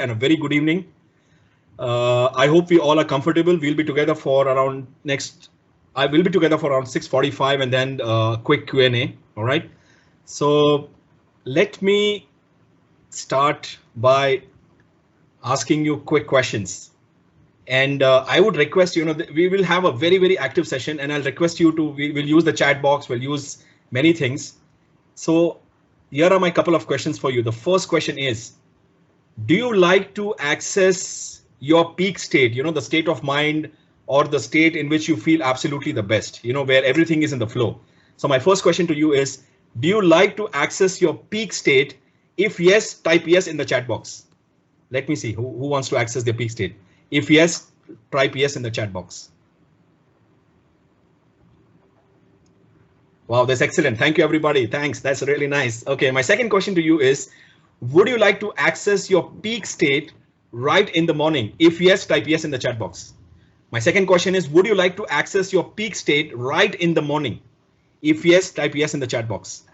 and a very good evening. I hope we all are comfortable. We'll be together for around next. I will be together for around 6:45 and then quick Q&A. All right. So let me start by asking you quick questions. And I would request, we will have a very active session, and I'll request you to. We will use the chat box. We'll use many things. So here are my couple of questions for you. The first question is, do you like to access your peak state, the state of mind or the state in which you feel absolutely the best, where everything is in the flow? So my first question to you is, do you like to access your peak state? If yes, type yes in the chat box. Let me see who wants to access their peak state. If yes, type yes in the chat box. Wow, that's excellent. Thank you, everybody. Thanks. That's really nice. Okay, my second question to you is, would you like to access your peak state right in the morning? If yes, type yes in the chat box. My second question is, would you like to access your peak state right in the morning? If yes, type yes in the chat box.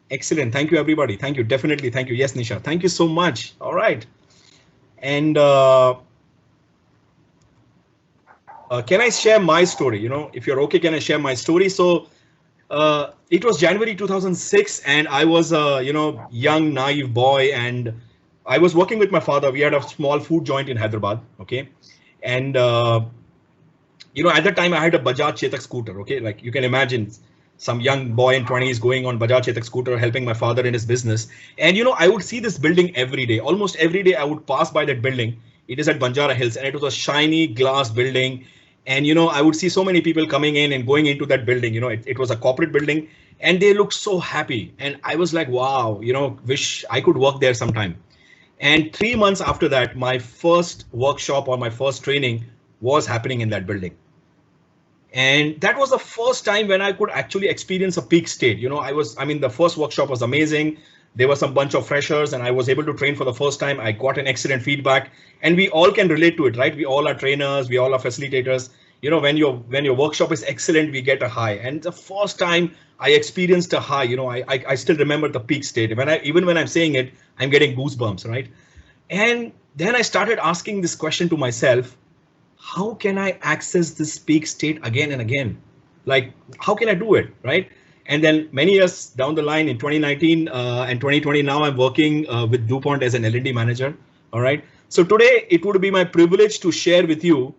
Excellent. Thank you, everybody. Thank you. Definitely. Thank you. Yes, Nisha. Thank you so much. All right. And can I share my story? If you're okay, can I share my story? So it was January 2006, and I was a young naive boy, and I was working with my father. We had a small food joint in Hyderabad, okay, and at that time I had a Bajaj Chetak scooter, okay, like you can imagine some young boy in 20s going on Bajaj Chetak scooter, helping my father in his business, and I would see this building every day, almost every day I would pass by that building. It is at Banjara Hills, and it was a shiny glass building. And I would see so many people coming in and going into that building. It was a corporate building, and they looked so happy. And I was like, wow, wish I could work there sometime. And 3 months after that, my first workshop or my first training was happening in that building. And that was the first time when I could actually experience a peak state. The first workshop was amazing. There was some bunch of freshers, and I was able to train for the first time. I got an excellent feedback, and we all can relate to it, right? We all are trainers, we all are facilitators. When your workshop is excellent, we get a high. And the first time I experienced a high, I still remember the peak state. Even when I'm saying it, I'm getting goosebumps, right? And then I started asking this question to myself: how can I access this peak state again and again? Like, how can I do it, right? And then many years down the line in 2019 and 2020, now I'm working with DuPont as an L&D manager. All right. So today it would be my privilege to share with you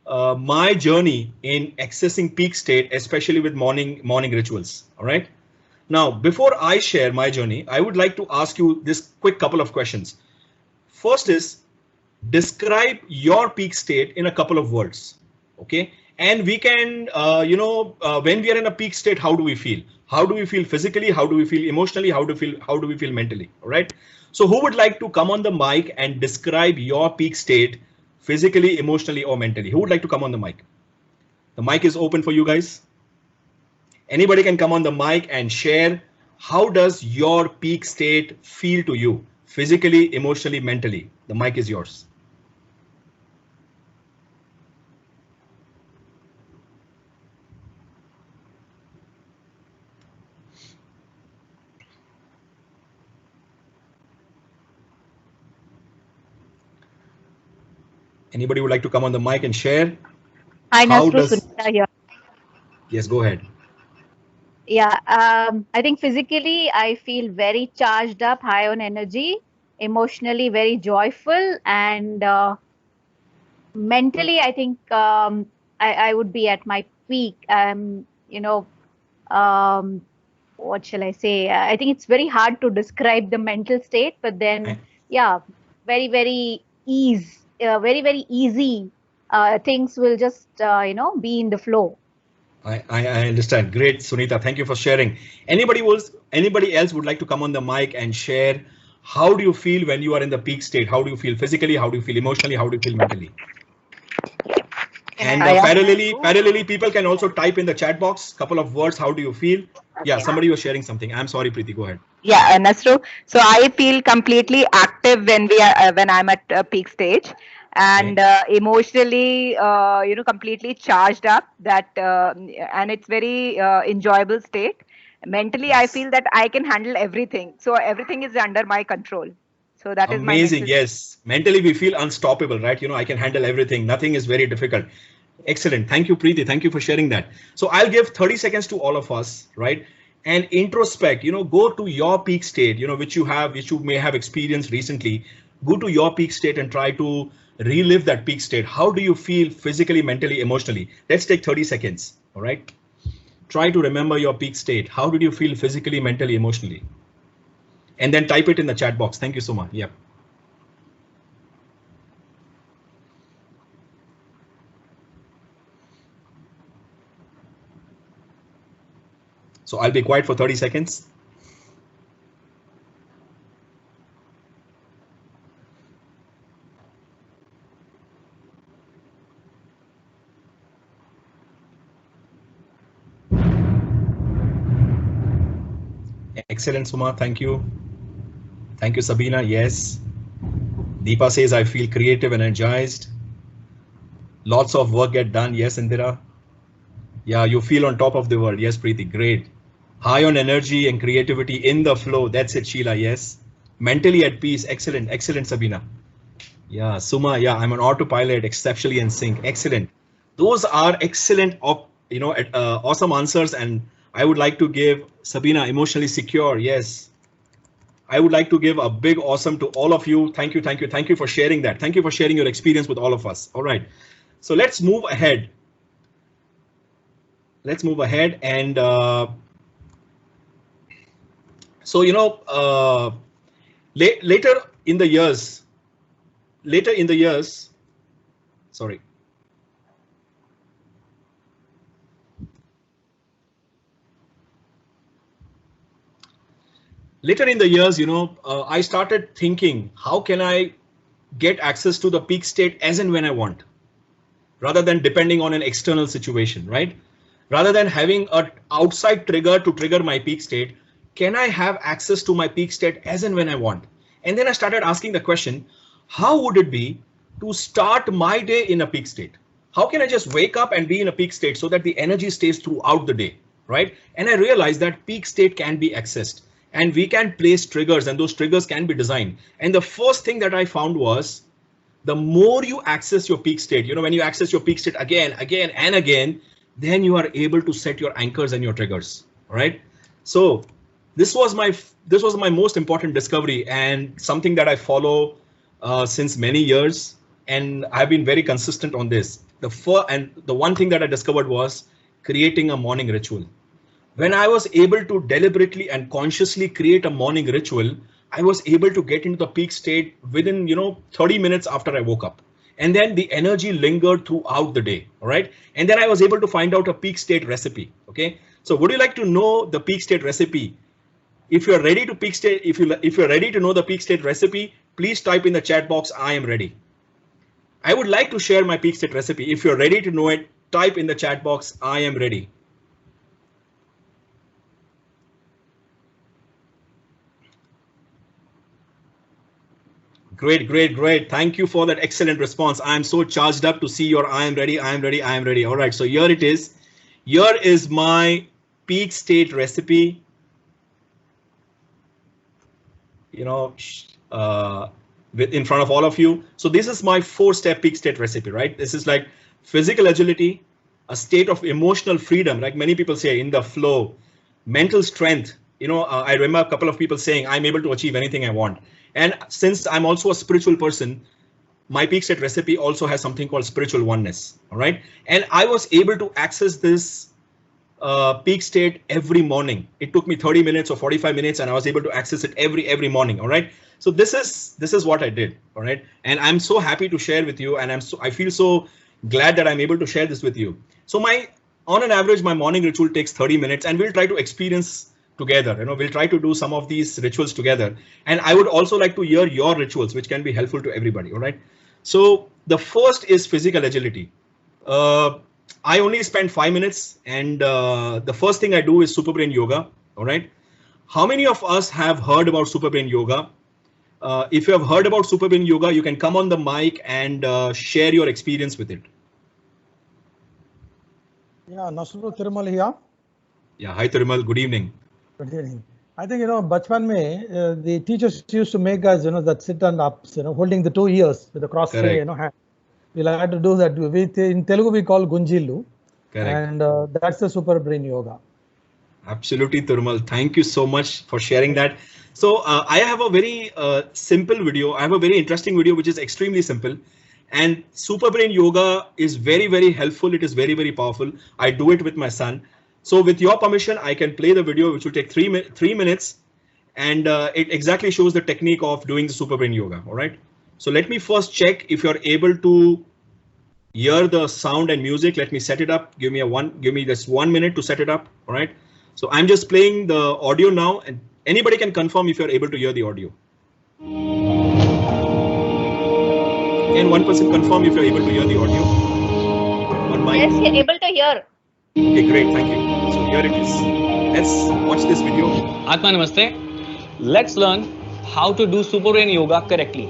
my journey in accessing peak state, especially with morning rituals. All right. Now, before I share my journey, I would like to ask you this quick couple of questions. First is, describe your peak state in a couple of words. Okay. And we can, when we are in a peak state, how do we feel? How do we feel physically? How do we feel emotionally? How do we feel mentally? All right. So who would like to come on the mic and describe your peak state physically, emotionally, or mentally? Who would like to come on the mic? The mic is open for you guys. Anybody can come on the mic and share, how does your peak state feel to you physically, emotionally, mentally? The mic is yours. Anybody would like to come on the mic and share? Hi, Nasru, Sunita here. Yes, go ahead. Yeah, I think physically I feel very charged up, high on energy, emotionally very joyful, and mentally I think I would be at my peak. What shall I say? I think it's very hard to describe the mental state, but then, yeah, very very easy. Things will just be in the flow. I understand. Great, Sunita. Thank you for sharing. Anybody else would like to come on the mic and share, how do you feel when you are in the peak state? How do you feel physically? How do you feel emotionally? How do you feel mentally? And parallelly, people can also type in the chat box couple of words. How do you feel? Yeah, somebody was sharing something. I'm sorry, Preeti. Go ahead. Yeah, Nasru. So I feel completely active when I'm at a peak stage, and emotionally, completely charged up. And it's very enjoyable state. Mentally, I feel that I can handle everything. So everything is under my control. So that is amazing. Yes, mentally we feel unstoppable, right? I can handle everything. Nothing is very difficult. Excellent. Thank you, Preeti. Thank you for sharing that. So I'll give 30 seconds to all of us, right? And introspect, go to your peak state, which you may have experienced recently. Go to your peak state and try to relive that peak state. How do you feel physically, mentally, emotionally? Let's take 30 seconds. All right. Try to remember your peak state. How did you feel physically, mentally, emotionally? And then type it in the chat box. Thank you so much. Yep. So I'll be quiet for 30 seconds. Excellent, Suma. Thank you. Thank you, Sabina. Yes. Deepa says, I feel creative and energized. Lots of work get done. Yes, Indira. Yeah, you feel on top of the world. Yes, Preeti. Great. High on energy and creativity, in the flow. That's it, Sheila. Yes. Mentally at peace. Excellent. Excellent, Sabina. Yeah, Suma. Yeah, I'm on autopilot, exceptionally in sync. Excellent. Those are excellent, awesome answers. And I would like to give Sabina, emotionally secure. Yes. I would like to give a big awesome to all of you. Thank you. Thank you. Thank you for sharing that. Thank you for sharing your experience with all of us. All right. So let's move ahead. Let's move ahead. And so, later in the years, sorry. Later in the years, I started thinking, how can I get access to the peak state as and when I want, rather than depending on an external situation, right? Rather than having an outside trigger to trigger my peak state, can I have access to my peak state as and when I want? And then I started asking the question, how would it be to start my day in a peak state? How can I just wake up and be in a peak state so that the energy stays throughout the day, right? And I realized that peak state can be accessed. And we can place triggers, and those triggers can be designed. And the first thing that I found was, the more you access your peak state, when you access your peak state again and again, then you are able to set your anchors and your triggers. All right. So this was my most important discovery, and something that I follow since many years, and I've been very consistent on this. The one thing that I discovered was creating a morning ritual. When I was able to deliberately and consciously create a morning ritual, I was able to get into the peak state within 30 minutes after I woke up. And then the energy lingered throughout the day. All right. And then I was able to find out a peak state recipe. Okay. So would you like to know the peak state recipe? If you're ready to peak state, if you're ready to know the peak state recipe, please type in the chat box, I am ready. I would like to share my peak state recipe. If you're ready to know it, type in the chat box, I am ready. Great, great, great. Thank you for that excellent response. I'm so charged up to see your I am ready, I am ready, I am ready. All right, so here it is. Here is my peak state recipe. In front of all of you. So this is my 4-step peak state recipe, right? This is like physical agility, a state of emotional freedom, like many people say, in the flow, mental strength. I remember a couple of people saying, I'm able to achieve anything I want. And since I'm also a spiritual person, my peak state recipe also has something called spiritual oneness. All right. And I was able to access this peak state every morning. It took me 30 minutes or 45 minutes, and I was able to access it every morning. All right. So this is what I did. All right. And I'm so happy to share with you. And I feel so glad that I'm able to share this with you. So on an average, my morning ritual takes 30 minutes, and we'll try to experience together. We'll try to do some of these rituals together. And I would also like to hear your rituals, which can be helpful to everybody. All right. So the first is physical agility. I only spend 5 minutes, and the first thing I do is Super Brain Yoga. All right. How many of us have heard about Super Brain Yoga? If you have heard about Super Brain Yoga, you can come on the mic and share your experience with it. Yeah, Nasrul Thirumal here. Yeah, hi Thirumal, good evening. Good evening. I think, bachpan mein, the teachers used to make us, that sit and ups, holding the 2 ears with the cross, hand. We'll have to do that. In Telugu, we call Gunjillu. Correct. And that's the super brain yoga. Absolutely, Thirumal. Thank you so much for sharing that. So I have a very simple video. I have a very interesting video, which is extremely simple. And super brain yoga is very, very helpful. It is very, very powerful. I do it with my son. So with your permission, I can play the video, which will take 3 minutes. And it exactly shows the technique of doing the super brain yoga. All right. So let me first check if you're able to hear the sound and music. Let me set it up. Give me just 1 minute to set it up. All right. So I'm just playing the audio now, and anybody can confirm if you're able to hear the audio. Can one person confirm if you're able to hear the audio? On mic? Yes, you're able to hear. Okay, great. Thank you. So here it is. Let's watch this video. Atma Namaste. Let's learn how to do super brain yoga correctly.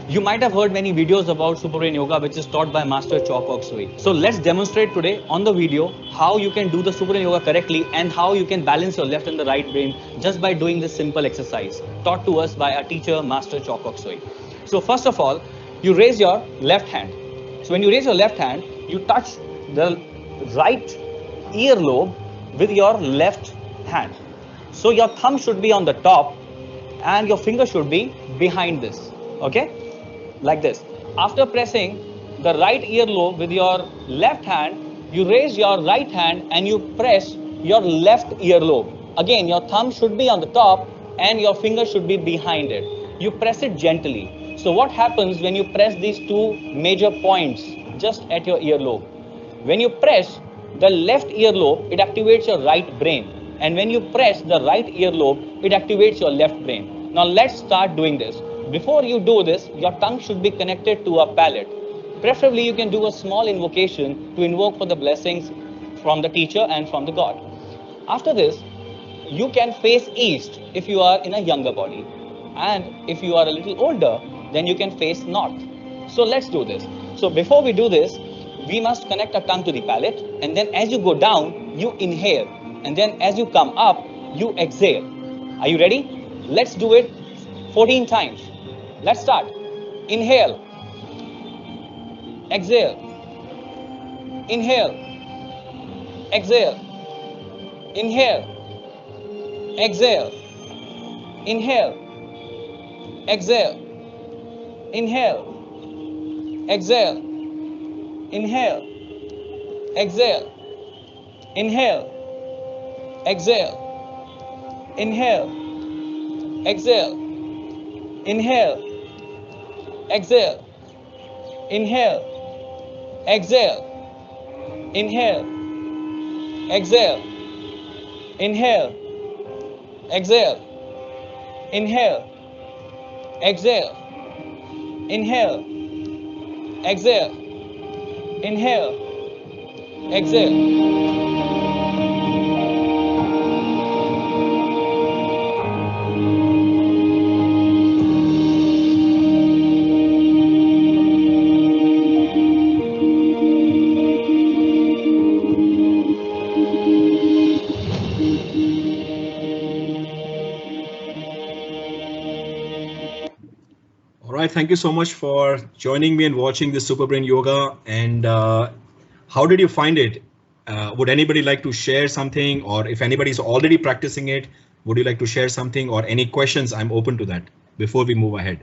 You might have heard many videos about super brain yoga, which is taught by Master Chow Kok Sui. So let's demonstrate today on the video how you can do the super brain yoga correctly and how you can balance your left and the right brain just by doing this simple exercise taught to us by our teacher, Master Chow Kok Sui. So first of all, you raise your left hand. So when you raise your left hand, you touch the right earlobe with your left hand. So your thumb should be on the top and your finger should be behind this. Okay? Like this. After pressing the right earlobe with your left hand, you raise your right hand and you press your left earlobe. Again, your thumb should be on the top and your finger should be behind it. You press it gently. So what happens when you press these two major points just at your earlobe? When you press the left earlobe, it activates your right brain. And when you press the right earlobe, it activates your left brain. Now let's start doing this. Before you do this, your tongue should be connected to a palate. Preferably, you can do a small invocation to invoke for the blessings from the teacher and from the God. After this, you can face east if you are in a younger body. And if you are a little older, then you can face north. So let's do this. So before we do this, we must connect our tongue to the palate. And then as you go down, you inhale. And then as you come up, you exhale. Are you ready? Let's do it 14 times. Let's start. Inhale. Exhale. Inhale. Exhale. Inhale. Exhale. Inhale. Exhale. Inhale. Exhale. Inhale. Exhale. Inhale. Exhale. Inhale. Exhale. Inhale. Exhale. Inhale. Exhale. Inhale. Exhale. Inhale. Exhale. Inhale. Exhale. Inhale. Exhale. Inhale. Exhale. Thank you so much for joining me and watching this Super Brain Yoga. And how did you find it? Would anybody like to share something, or if anybody is already practicing it, would you like to share something or any questions? I'm open to that before we move ahead.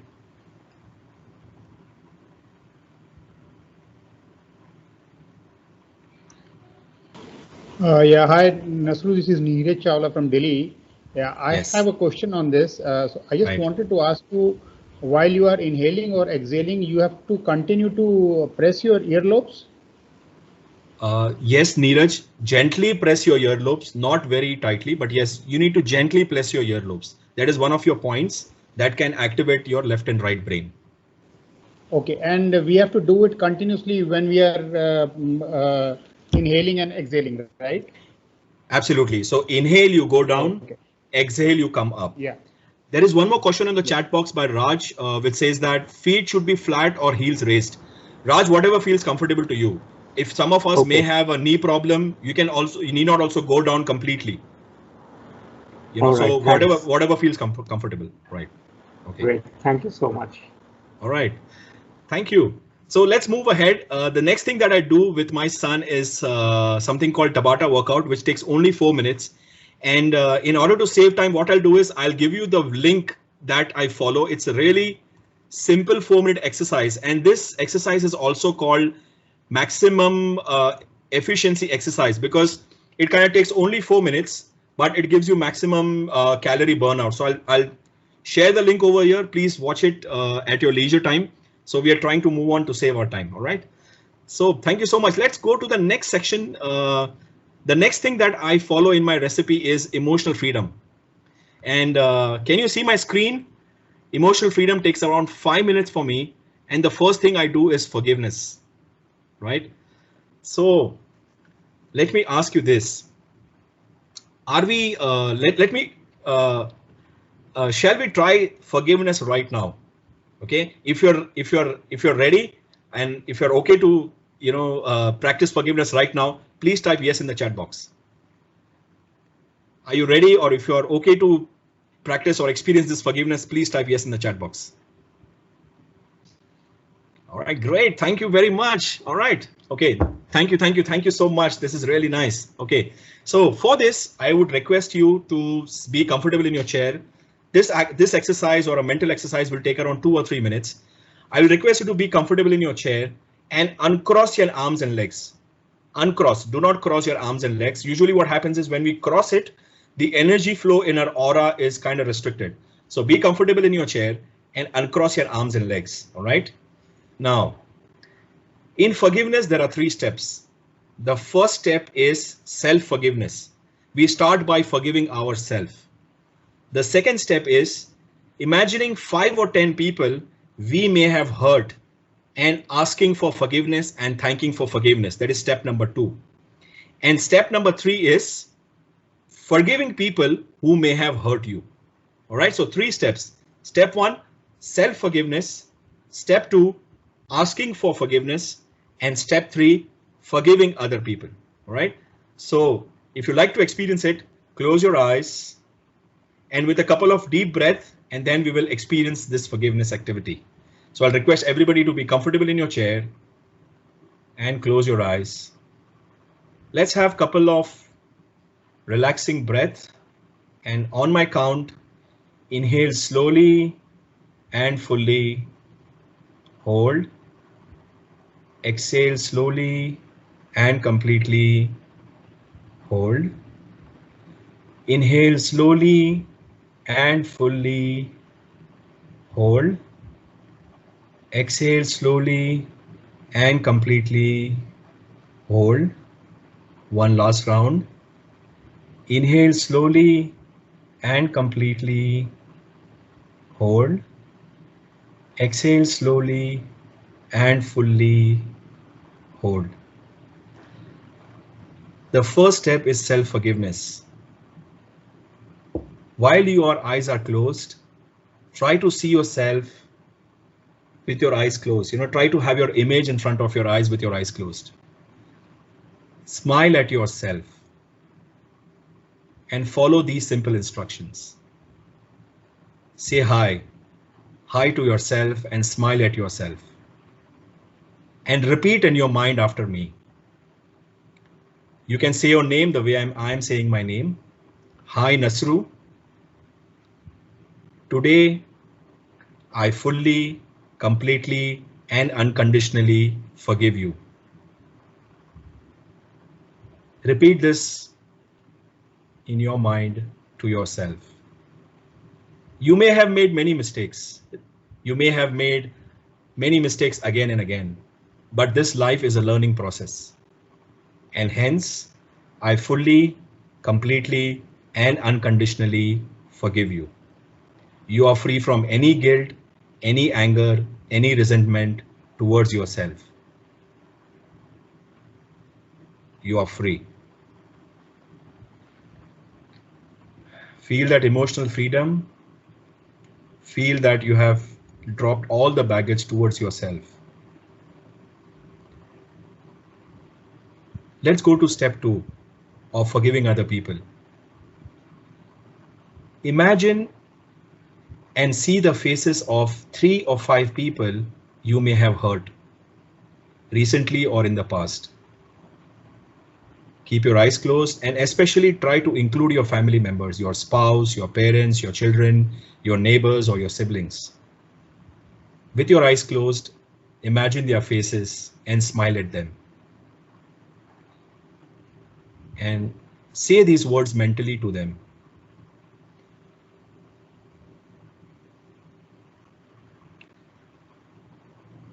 Yeah, hi, Nasru, this is Neeraj Chawla from Delhi. Yeah, I have a question on this. So I just wanted to ask you, while you are inhaling or exhaling, you have to continue to press your earlobes? Yes, Neeraj, gently press your earlobes, not very tightly, but yes, you need to gently press your earlobes. That is one of your points that can activate your left and right brain. Okay, and we have to do it continuously when we are inhaling and exhaling, right? Absolutely. So inhale, you go down, exhale, you come up. Yeah. There is one more question in the chat box by Raj, which says that feet should be flat or heels raised. Raj, whatever feels comfortable to you. If some of us may have a knee problem, you need not also go down completely. You know, All so right, whatever feels comfortable, right? Okay. Great. Thank you so much. All right. Thank you. So let's move ahead. The next thing that I do with my son is something called Tabata workout, which takes only 4 minutes. And in order to save time, what I'll do is I'll give you the link that I follow. It's a really simple 4-minute exercise. And this exercise is also called maximum efficiency exercise because it kind of takes only 4 minutes, but it gives you maximum calorie burnout. So I'll share the link over here. Please watch it at your leisure time. So we are trying to move on to save our time. All right. So thank you so much. Let's go to the next section. The next thing that I follow in my recipe is emotional freedom. And can you see my screen? Emotional freedom takes around 5 minutes for me. And the first thing I do is forgiveness. Right. So let me ask you this. Are we shall we try forgiveness right now? Okay, if you're ready and if you're okay to practice forgiveness right now, please type yes in the chat box. Are you ready? Or if you're okay to practice or experience this forgiveness, please type yes in the chat box. All right, great. Thank you very much. All right. Okay. Thank you so much. This is really nice. Okay. So for this, I would request you to be comfortable in your chair. This exercise or a mental exercise will take around 2 or 3 minutes. I will request you to be comfortable in your chair and uncross your arms and legs. Uncross. Do not cross your arms and legs. Usually what happens is when we cross it, the energy flow in our aura is kind of restricted. So be comfortable in your chair and uncross your arms and legs. All right. Now, in forgiveness, there are 3 steps. The first step is self-forgiveness. We start by forgiving ourselves. The second step is imagining 5 or 10 people we may have hurt and asking for forgiveness and thanking for forgiveness. That is step number 2. And step number 3 is forgiving people who may have hurt you. All right, so 3 steps. Step 1, self-forgiveness. Step 2, asking for forgiveness. And step 3, forgiving other people. All right, so if you like to experience it, close your eyes and with a couple of deep breaths, and then we will experience this forgiveness activity. So I'll request everybody to be comfortable in your chair and close your eyes. Let's have a couple of relaxing breaths, and on my count, inhale slowly and fully, hold, exhale slowly and completely, hold, inhale slowly and fully, hold, exhale slowly and completely, hold. One last round. Inhale slowly and completely, hold, exhale slowly and fully, hold. The first step is self-forgiveness. While your eyes are closed, try to see yourself with your eyes closed. Try to have your image in front of your eyes with your eyes closed. Smile at yourself and follow these simple instructions. Say hi. Hi to yourself and smile at yourself. And repeat in your mind after me. You can say your name the way I'm saying my name. Hi Nasru. Today, I fully, completely, and unconditionally forgive you. Repeat this in your mind to yourself. You may have made many mistakes. You may have made many mistakes again and again, but this life is a learning process. And hence, I fully, completely, and unconditionally forgive you. You are free from any guilt, any anger, any resentment towards yourself. You are free. Feel that emotional freedom. Feel that you have dropped all the baggage towards yourself. Let's go to step 2 of forgiving other people. Imagine and see the faces of 3 or 5 people you may have hurt recently or in the past. Keep your eyes closed and especially try to include your family members, your spouse, your parents, your children, your neighbors, or your siblings. With your eyes closed, imagine their faces and smile at them. And say these words mentally to them.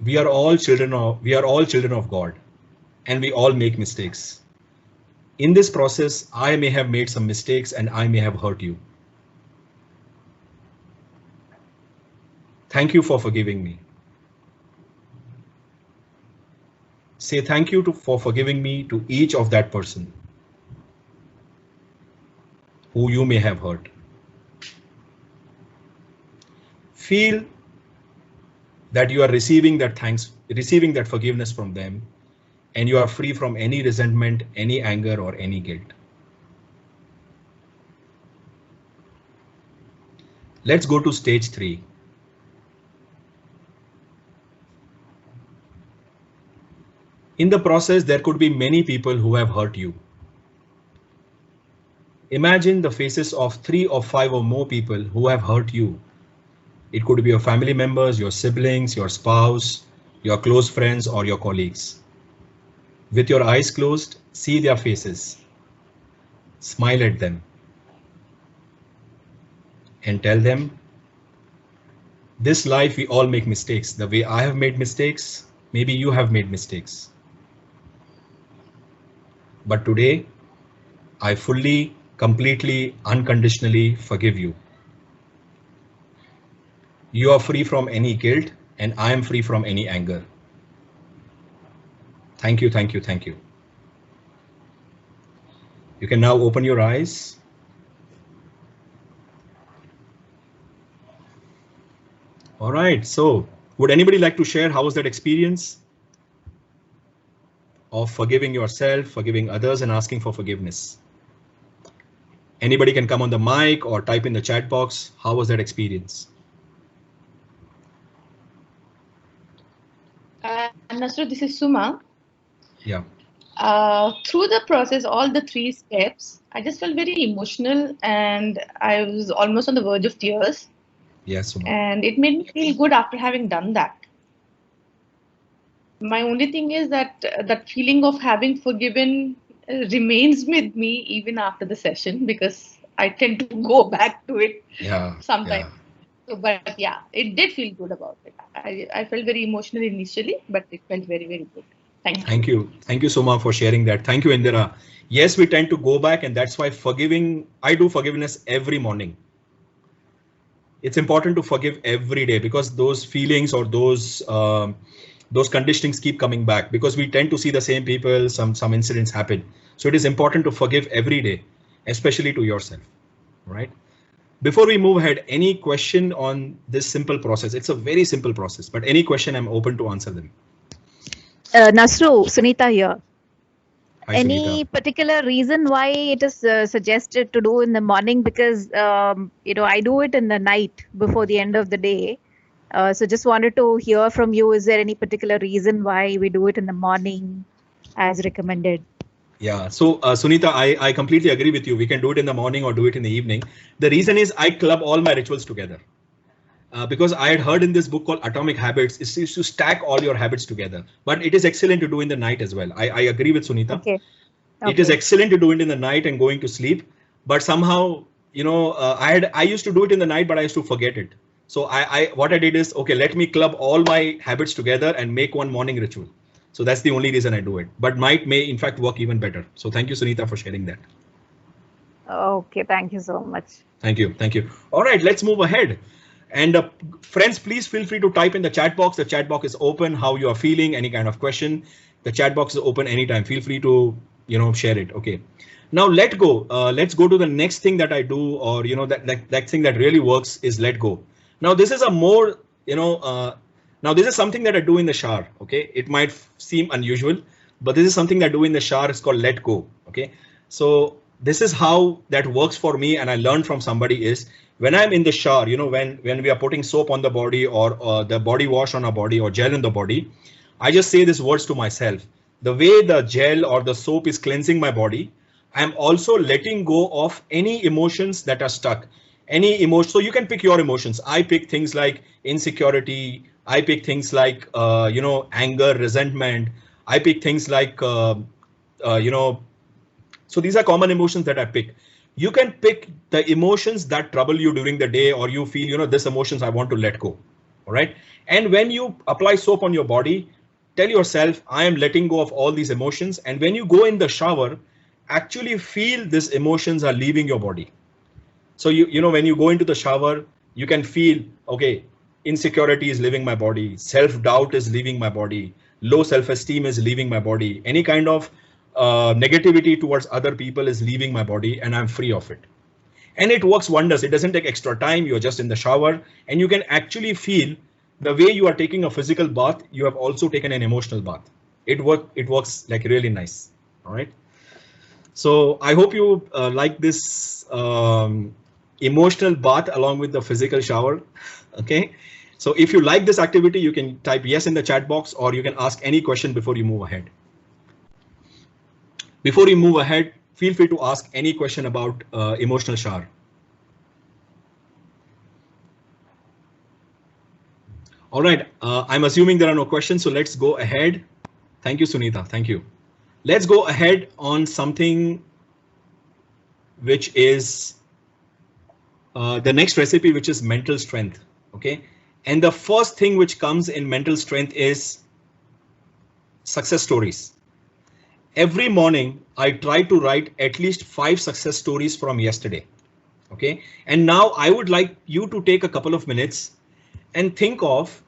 We are all children of God, and we all make mistakes. In this process, I may have made some mistakes and I may have hurt you. Thank you for forgiving me. Say thank you for forgiving me to each of that person who you may have hurt. Feel that you are receiving that forgiveness from them, and you are free from any resentment, any anger, or any guilt. Let's go to stage 3. In the process, there could be many people who have hurt you. Imagine the faces of 3 or 5 or more people who have hurt you. It could be your family members, your siblings, your spouse, your close friends, or your colleagues. With your eyes closed, see their faces. Smile at them. And tell them, this life we all make mistakes. The way I have made mistakes, maybe you have made mistakes. But today, I fully, completely, unconditionally forgive you. You are free from any guilt, and I am free from any anger. Thank you, thank you, thank you. You can now open your eyes. All right, so would anybody like to share how was that experience of forgiving yourself, forgiving others, and asking for forgiveness? Anybody can come on the mic or type in the chat box. How was that experience? Nasru, this is Suma. Yeah. Through the process, all the 3 steps, I just felt very emotional and I was almost on the verge of tears. Yes, Suma. And it made me feel good after having done that. My only thing is that that feeling of having forgiven remains with me even after the session, because I tend to go back to it sometimes. Yeah. So, but yeah, it did feel good about it. I felt very emotional initially, but it felt very, very good. Thank you. Thank you. Thank you, Suma, for sharing that. Thank you, Indira. Yes, we tend to go back, and that's why I do forgiveness every morning. It's important to forgive every day, because those feelings or those conditionings keep coming back, because we tend to see the same people, some incidents happen. So it is important to forgive every day, especially to yourself, right? Before we move ahead, any question on this simple process? It's a very simple process, but any question, I'm open to answer them. Nasru, Sunita here. Hi, Any Sunita. particular reason why it is suggested to do in the morning? Because, I do it in the night before the end of the day. So just wanted to hear from you, is there any particular reason why we do it in the morning as recommended? Yeah, so Sunita, I completely agree with you. We can do it in the morning or do it in the evening. The reason is I club all my rituals together. Because I had heard in this book called Atomic Habits, is to stack all your habits together. But it is excellent to do in the night as well. I agree with Sunita. Okay. It is excellent to do it in the night and going to sleep. But somehow, I used to do it in the night, but I used to forget it. So what I did is, okay, let me club all my habits together and make one morning ritual. So that's the only reason I do it. But night may in fact work even better. So thank you, Sunita, for sharing that. Okay, thank you so much. Thank you. Thank you. All right, let's move ahead. And friends, please feel free to type in the chat box. The chat box is open, how you are feeling, any kind of question. The chat box is open anytime. Feel free to, share it. Okay. Now let's go to the next thing that I do, or, that thing that really works is let go. Now, this is a more, now this is something that I do in the shower. Okay. It might seem unusual, but this is something that I do in the shower. It's called let go. Okay. So this is how that works for me, and I learned from somebody, is when I'm in the shower, you know, when we are putting soap on the body, or the body wash on our body, or gel in the body, I just say these words to myself. The way the gel or the soap is cleansing my body, I'm also letting go of any emotions that are stuck. Any emotion. So you can pick your emotions. I pick things like insecurity. I pick things like, you know, anger, resentment. I pick things like, you know, so these are common emotions that I pick. You can pick the emotions that trouble you during the day, or you feel, you know, this emotions I want to let go. All right. And when you apply soap on your body, tell yourself, I am letting go of all these emotions. And when you go in the shower, actually feel these emotions are leaving your body. So you know, when you go into the shower, you can feel, okay, insecurity is leaving my body, self-doubt is leaving my body, low self-esteem is leaving my body, any kind of negativity towards other people is leaving my body, and I'm free of it. And it works wonders. It doesn't take extra time. You're just in the shower, and you can actually feel the way you are taking a physical bath, you have also taken an emotional bath. It works like really nice. All right. So I hope you like this emotional bath along with the physical shower. Okay. So if you like this activity, you can type yes in the chat box, or you can ask any question before you move ahead. Before you move ahead, feel free to ask any question about emotional shower. All right, I'm assuming there are no questions, so let's go ahead. Thank you, Sunita. Thank you. Let's go ahead on something which is the next recipe, which is mental strength. Okay, and the first thing which comes in mental strength is success stories. Every morning, I try to write at least 5 success stories from yesterday. Okay, and now I would like you to take a couple of minutes and think of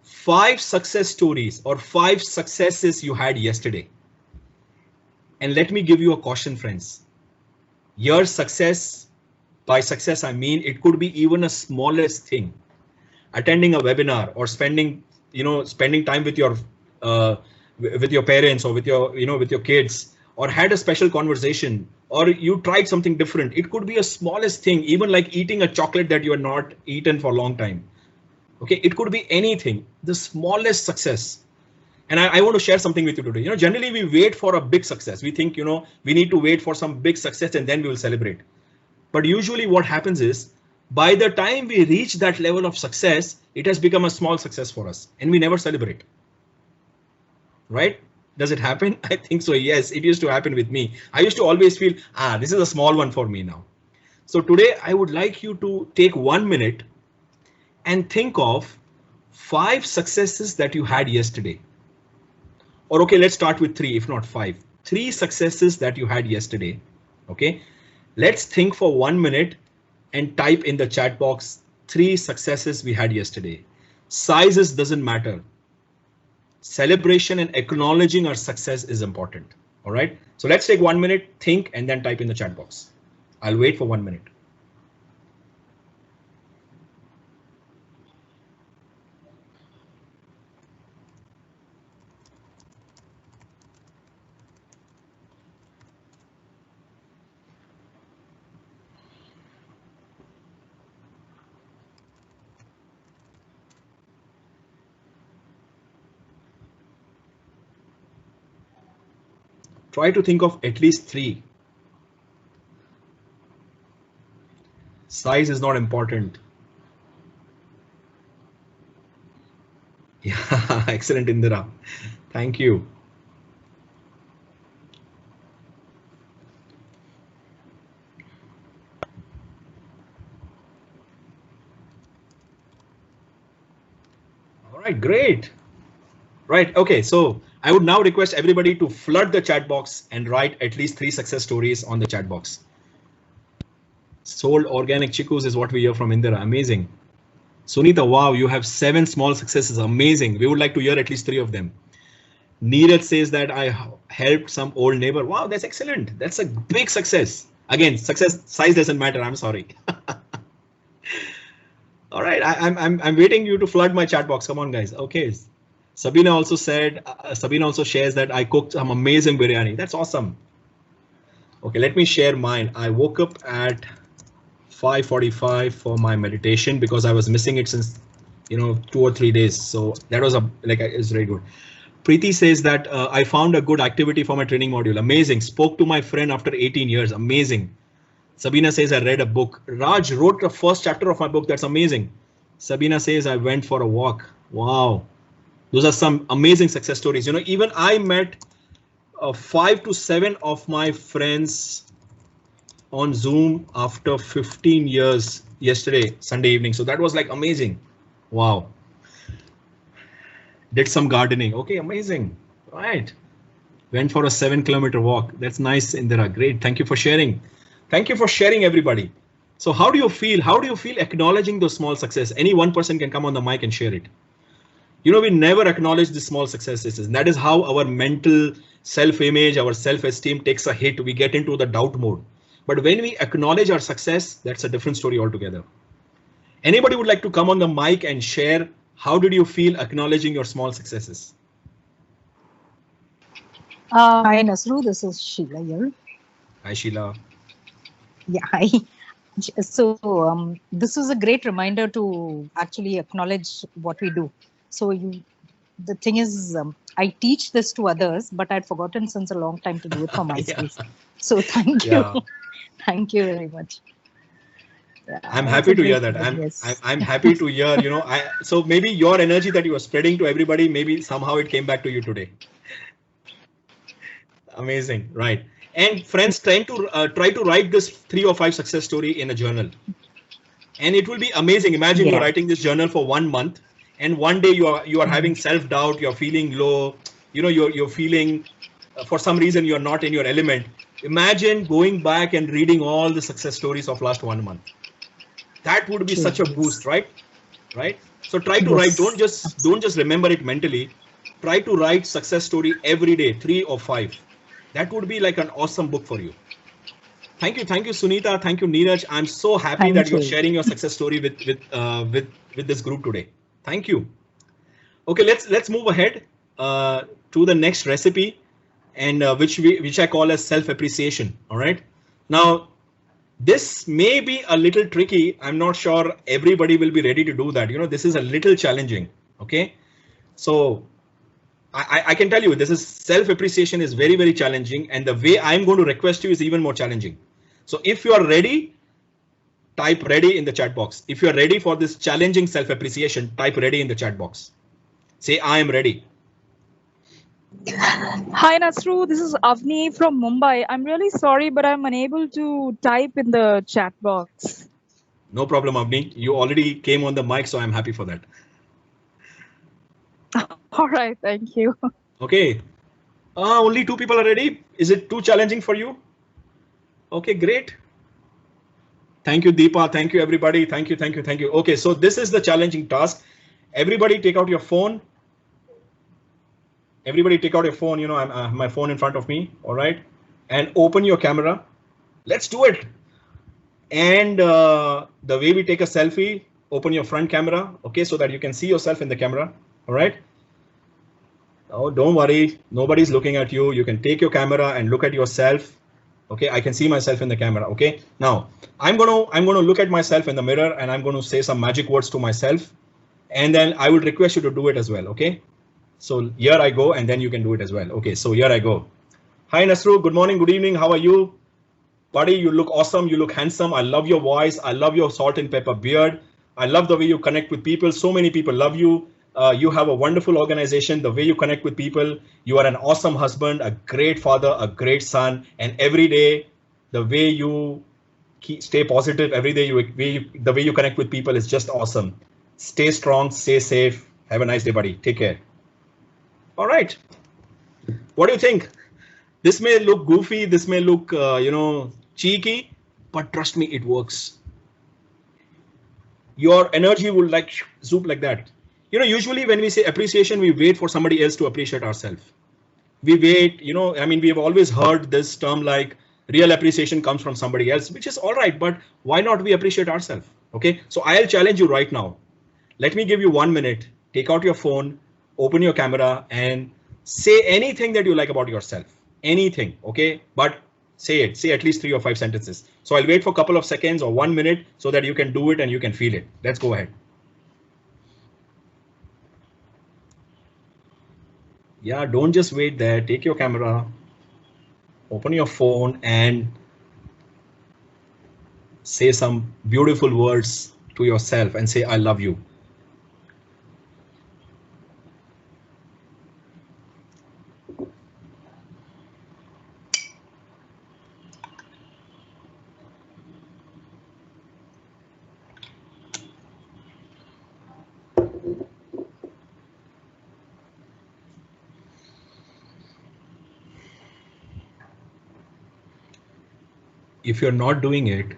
5 success stories or 5 successes you had yesterday. And let me give you a caution, friends. Your success, by success I mean it could be even a smallest thing. Attending a webinar, or spending time with your parents, or with your kids, or had a special conversation, or you tried something different. It could be a smallest thing, even like eating a chocolate that you had not eaten for a long time. Okay, it could be anything, the smallest success. And I want to share something with you today. You know, generally we wait for a big success. We think, you know, we need to wait for some big success and then we will celebrate. But usually what happens is, by the time we reach that level of success, it has become a small success for us and we never celebrate. Right? Does it happen? I think so. Yes, it used to happen with me. I used to always feel, this is a small one for me now. So today I would like you to take 1 minute and think of 5 successes that you had yesterday. Or okay, let's start with 3, if not 5. 3 successes that you had yesterday. Okay, let's think for 1 minute and type in the chat box 3 successes we had yesterday. Sizes doesn't matter. Celebration and acknowledging our success is important. All right, so let's take 1 minute, think, and then type in the chat box. I'll wait for 1 minute. Try to think of at least 3. Size is not important. Yeah, excellent, Indira. Thank you. All right, great. Right, okay, so I would now request everybody to flood the chat box and write at least 3 success stories on the chat box. Sold organic chicos is what we hear from Indira. Amazing. Sunita, wow, you have 7 small successes. Amazing. We would like to hear at least 3 of them. Neeraj says that I helped some old neighbor. Wow, that's excellent. That's a big success. Again, success size doesn't matter. I'm sorry. All right, I'm waiting you to flood my chat box. Come on, guys. Okay. Sabina also said, Sabina also shares that I cooked some amazing biryani. That's awesome. Okay, let me share mine. I woke up at 5:45 for my meditation because I was missing it since 2 or 3 days. So that was it's very good. Preeti says that I found a good activity for my training module. Amazing. Spoke to my friend after 18 years. Amazing. Sabina says I read a book. Raj wrote the first chapter of my book. That's amazing. Sabina says I went for a walk. Wow. Those are some amazing success stories. Even I met 5 to 7 of my friends on Zoom after 15 years yesterday, Sunday evening. So that was like amazing. Wow. Did some gardening. Okay, amazing. Right. Went for a 7-kilometer walk. That's nice, Indira. Great. Thank you for sharing. Thank you for sharing, everybody. So how do you feel? How do you feel acknowledging those small successes? Any one person can come on the mic and share it. We never acknowledge the small successes. And that is how our mental self-image, our self-esteem takes a hit. We get into the doubt mode. But when we acknowledge our success, that's a different story altogether. Anybody would like to come on the mic and share, how did you feel acknowledging your small successes? Hi, Nasru. This is Sheila here. Hi, Sheila. Yeah, hi. So this is a great reminder to actually acknowledge what we do. So the thing is, I teach this to others, but I'd forgotten since a long time to do it for myself. Yeah. So thank you. Yeah. Thank you very much. I'm happy to hear that. I'm happy to hear, so maybe your energy that you are spreading to everybody, maybe somehow it came back to you today. Amazing. Right. And friends, try to write this 3 or 5 success story in a journal. And it will be amazing. Imagine you're writing this journal for 1 month and one day you are having self-doubt, you're feeling low, you're feeling for some reason you're not in your element. Imagine going back and reading all the success stories of last 1 month. That would be such a boost, right? Right. So try to write. Don't just remember it mentally. Try to write success story every day, 3 or 5. That would be like an awesome book for you. Thank you, Sunita. Thank you, Neeraj. I'm so happy that you're sharing your success story with this group today. Thank you. Okay, let's move ahead to the next recipe, and which I call as self-appreciation. All right. Now, this may be a little tricky. I'm not sure everybody will be ready to do that. This is a little challenging. Okay, so I can tell you this is self-appreciation is very, very challenging, and the way I'm going to request you is even more challenging. So if you are ready, type ready in the chat box. If you are ready for this challenging self-appreciation, type ready in the chat box. Say I am ready. Hi Nasru, this is Avni from Mumbai. I'm really sorry, but I'm unable to type in the chat box. No problem, Avni. You already came on the mic, so I'm happy for that. All right, thank you. Okay. Only 2 people are ready. Is it too challenging for you? Okay, great. Thank you, Deepa. Thank you, everybody. Thank you. Okay, so this is the challenging task. Everybody take out your phone. Everybody take out your phone. I have my phone in front of me. All right. And open your camera. Let's do it. And the way we take a selfie, open your front camera. Okay, so that you can see yourself in the camera. All right. Oh, don't worry. Nobody's looking at you. You can take your camera and look at yourself. Okay, I can see myself in the camera. Okay, now I'm gonna look at myself in the mirror and I'm going to say some magic words to myself, and then I would request you to do it as well. Okay, so here I go, and then you can do it as well. Okay, so here I go. Hi Nasru, good morning, good evening. How are you, buddy? You look awesome. You look handsome. I love your voice. I love your salt and pepper beard. I love the way you connect with people. So many people love you. You have a wonderful organization, the way you connect with people. You are an awesome husband, a great father, a great son, and every day, the way you stay positive, every day, the way you connect with people is just awesome. Stay strong, stay safe. Have a nice day, buddy. Take care. All right. What do you think? This may look goofy. This may look, cheeky, but trust me, it works. Your energy will zoom like that. Usually when we say appreciation, we wait for somebody else to appreciate ourselves. We wait, we have always heard this term like real appreciation comes from somebody else, which is all right, but why not we appreciate ourselves? Okay, so I'll challenge you right now. Let me give you 1 minute. Take out your phone, open your camera and say anything that you like about yourself. Anything, okay? But Say it. Say at least 3 or 5 sentences. So I'll wait for a couple of seconds or 1 minute so that you can do it and you can feel it. Let's go ahead. Yeah, don't just wait there. Take your camera, open your phone and say some beautiful words to yourself and say, I love you. If you're not doing it,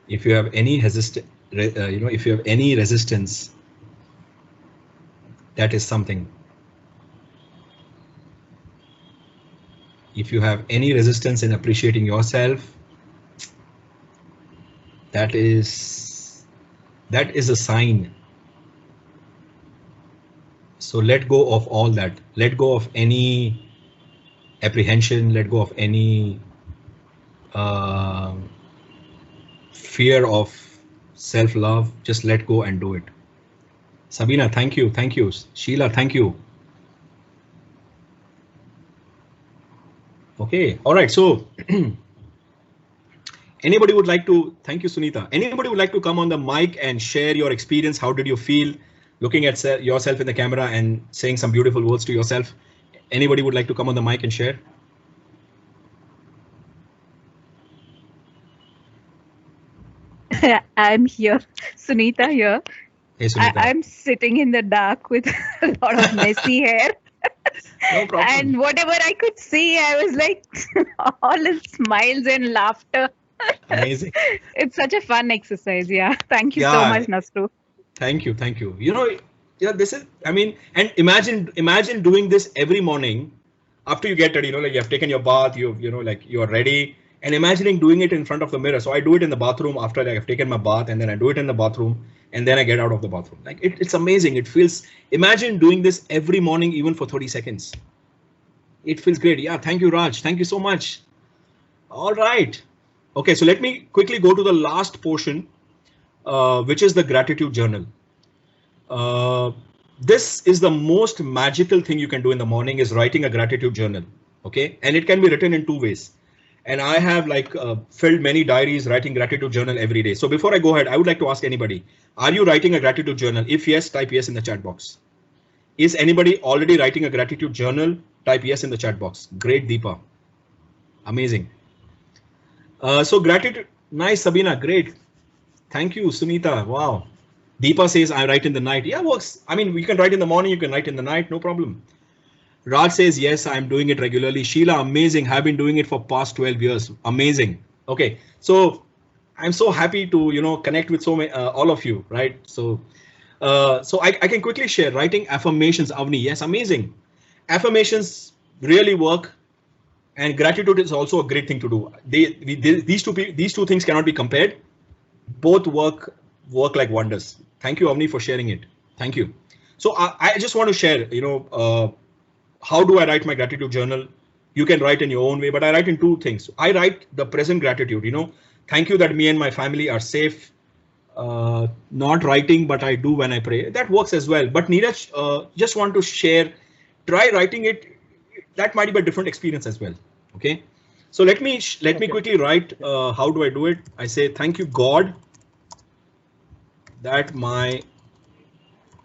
if you have any if you have any resistance, that is something. If you have any resistance in appreciating yourself, that is a sign. So let go of all that. Let go of any apprehension. Let go of any fear of self-love. Just let go and do it. Sabina, thank you. Thank you. Sheila, thank you. Okay. All right. So anybody would like to, thank you, Sunita. Anybody would like to come on the mic and share your experience? How did you feel looking at yourself in the camera and saying some beautiful words to yourself? Anybody would like to come on the mic and share? I'm here, Sunita here. Hey, Sunita. I'm sitting in the dark with a lot of messy hair. No problem. And whatever I could see, I was like, all is smiles and laughter. Amazing. It's such a fun exercise. Yeah. Thank you so much, Nastru. Thank you. Thank you. You know, this is, I mean, and imagine doing this every morning after you get ready, like you have taken your bath, like you are ready. And imagining doing it in front of the mirror. So I do it in the bathroom after I've taken my bath, and then I do it in the bathroom, and then I get out of the bathroom. Like it's amazing. It feels, imagine doing this every morning, even for 30 seconds. It feels great. Yeah. Thank you, Raj. Thank you so much. All right. Okay. So let me quickly go to the last portion, which is the gratitude journal. This is the most magical thing you can do in the morning, is writing a gratitude journal. Okay. And it can be written in 2 ways. And I have filled many diaries writing gratitude journal every day. So before I go ahead, I would like to ask anybody, are you writing a gratitude journal? If yes, type yes in the chat box. Is anybody already writing a gratitude journal? Type yes in the chat box. Great, Deepa. Amazing. So gratitude. Nice, Sabina. Great. Thank you, Sunita. Wow. Deepa says I write in the night. Yeah, works. I mean, you can write in the morning. You can write in the night. No problem. Raj says, yes, I'm doing it regularly. Sheila, amazing. Have been doing it for past 12 years. Amazing. Okay. So I'm so happy to, connect with so many, all of you, right? So, I can quickly share writing affirmations, Avni. Yes, amazing. Affirmations really work. And gratitude is also a great thing to do. These two things cannot be compared. Both work like wonders. Thank you, Avni, for sharing it. Thank you. So I just want to share, how do I write my gratitude journal? You can write in your own way, but I write in 2 things. I write the present gratitude, thank you that me and my family are safe. Not writing, but I do when I pray. That works as well. But Neeraj, just want to share, try writing it. That might be a different experience as well. Okay. So let me quickly write, how do I do it? I say, thank you, God, that my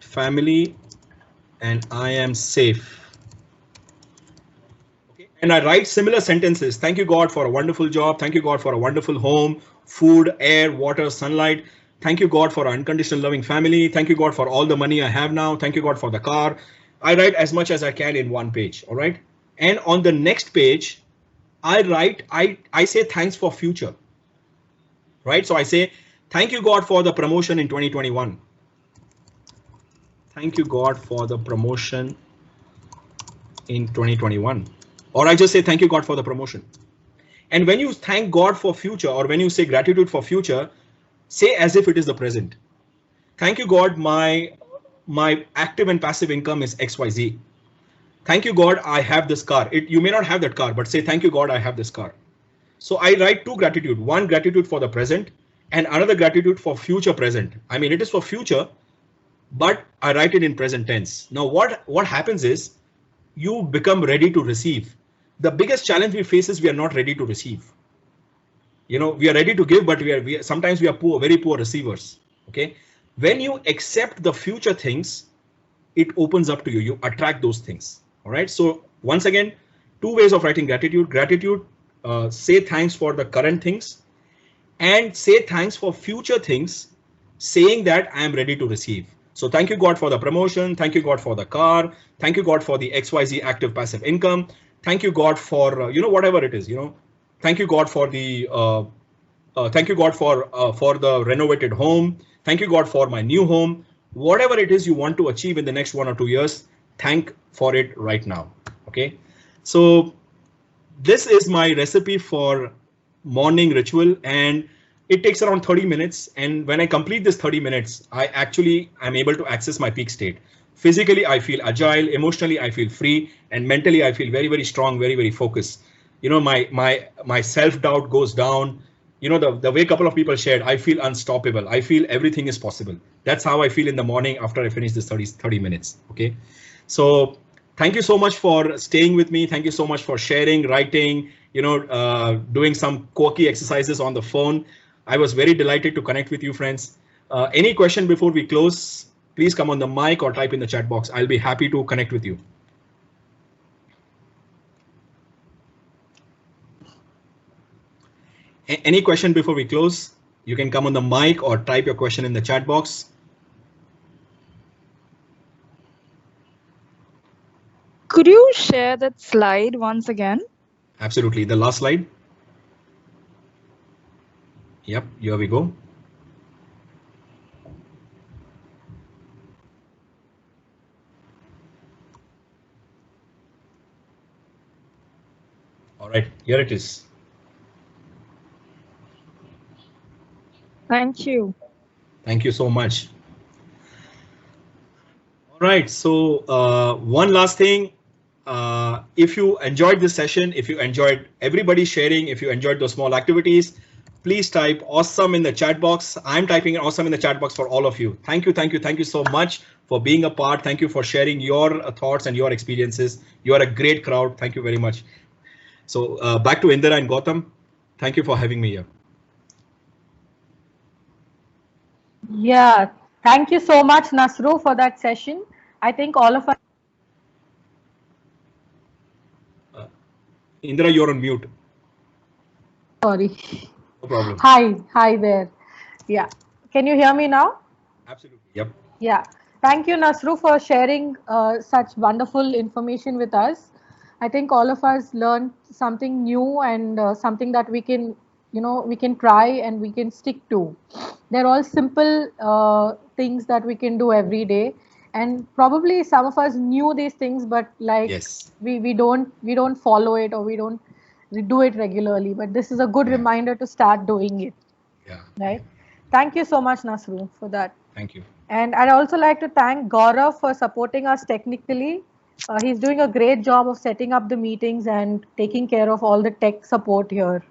family and I am safe. And I write similar sentences. Thank you, God, for a wonderful job. Thank you, God, for a wonderful home, food, air, water, sunlight. Thank you, God, for an unconditional loving family. Thank you, God, for all the money I have now. Thank you, God, for the car. I write as much as I can in 1 page. All right. And on the next page, I say thanks for future. Right. So I say, thank you, God, for the promotion in 2021. Thank you, God, for the promotion in 2021. Or I just say, thank you, God, for the promotion. And when you thank God for future, or when you say gratitude for future, say as if it is the present. Thank you, God, my active and passive income is XYZ. Thank you, God, I have this car. You may not have that car, but say, thank you, God, I have this car. So I write two gratitude, one gratitude for the present and another gratitude for future present. I mean, it is for future, but I write it in present tense. Now, what happens is you become ready to receive. The biggest challenge we face is we are not ready to receive. You know, we are ready to give, but sometimes we are poor, very poor receivers. Okay. When you accept the future things, it opens up to you. You attract those things. All right. So once again, two ways of writing gratitude. Gratitude, say thanks for the current things and say thanks for future things, saying that I am ready to receive. So thank you, God, for the promotion. Thank you, God, for the car. Thank you, God, for the XYZ active passive income. Thank you, God, for, whatever it is, thank you, God, for the thank you, God, for the renovated home. Thank you, God, for my new home. Whatever it is you want to achieve in the next 1 or 2 years, thank for it right now. Okay. So this is my recipe for morning ritual, and it takes around 30 minutes. And when I complete this 30 minutes, I'm able to access my peak state. Physically, I feel agile. Emotionally, I feel free, and mentally, I feel very, very strong, very, very focused. My self-doubt goes down. The way a couple of people shared, I feel unstoppable. I feel everything is possible. That's how I feel in the morning after I finish this 30 minutes. Okay. So thank you so much for staying with me. Thank you so much for sharing, writing, doing some quirky exercises on the phone. I was very delighted to connect with you, friends. Any question before we close, please come on the mic or type in the chat box. I'll be happy to connect with you. Any question before we close? You can come on the mic or type your question in the chat box. Could you share that slide once again? Absolutely. The last slide. Yep, here we go. All right, here it is. Thank you. Thank you so much. All right, so one last thing. If you enjoyed this session, if you enjoyed everybody sharing, if you enjoyed those small activities, please type awesome in the chat box. I'm typing awesome in the chat box for all of you. Thank you, thank you, thank you so much for being a part. Thank you for sharing your thoughts and your experiences. You are a great crowd. Thank you very much. So back to Indira and Gautam. Thank you for having me here. Yeah, thank you so much, Nasru, for that session. I think all of us. Indira, you're on mute. Sorry. No problem. Hi there. Yeah. Can you hear me now? Absolutely. Yep. Yeah. Thank you, Nasru, for sharing such wonderful information with us. I think all of us learned something new and something that we can, we can try and we can stick to. They're all simple things that we can do every day. And probably some of us knew these things, but like yes, we don't follow it, or we don't do it regularly. But this is a good reminder to start doing it. Yeah. Right. Thank you so much, Nasru, for that. Thank you. And I'd also like to thank Gaurav for supporting us technically. He's doing a great job of setting up the meetings and taking care of all the tech support here.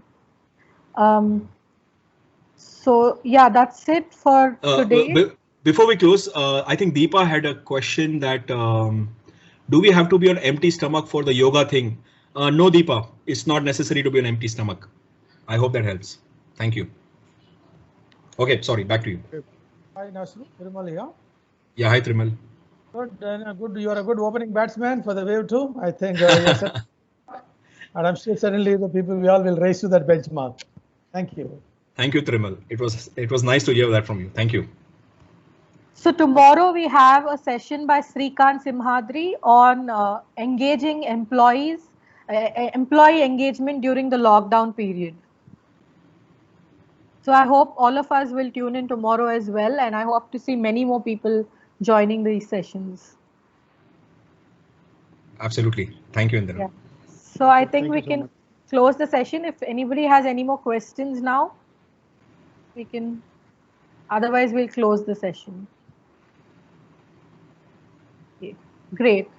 So yeah, that's it for today. Before we close, I think Deepa had a question that do we have to be on empty stomach for the yoga thing? No, Deepa, it's not necessary to be on empty stomach. I hope that helps. Thank you. Okay, sorry, back to you. Hi, Nasru. Trimal here. Yeah, hi, Trimal. Good, good. You are a good opening batsman for the wave too. I think, and I'm sure certainly the people we all will raise to that benchmark. Thank you. Thank you, Trimal. It was nice to hear that from you. Thank you. So tomorrow we have a session by Srikant Simhadri on engaging employees, employee engagement during the lockdown period. So I hope all of us will tune in tomorrow as well, and I hope to see many more people joining these sessions. Absolutely. Thank you, Indira. Yeah. So I think we can close the session. If anybody has any more questions now, we can. Otherwise, we'll close the session. Okay. Great.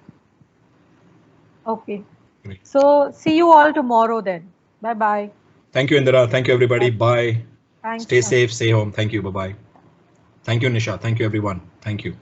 Okay. Great. So see you all tomorrow then. Bye-bye. Thank you, Indira. Thank you, everybody. Bye. Thanks. Stay safe, stay home. Thank you. Bye-bye. Thank you, Nisha. Thank you, everyone. Thank you.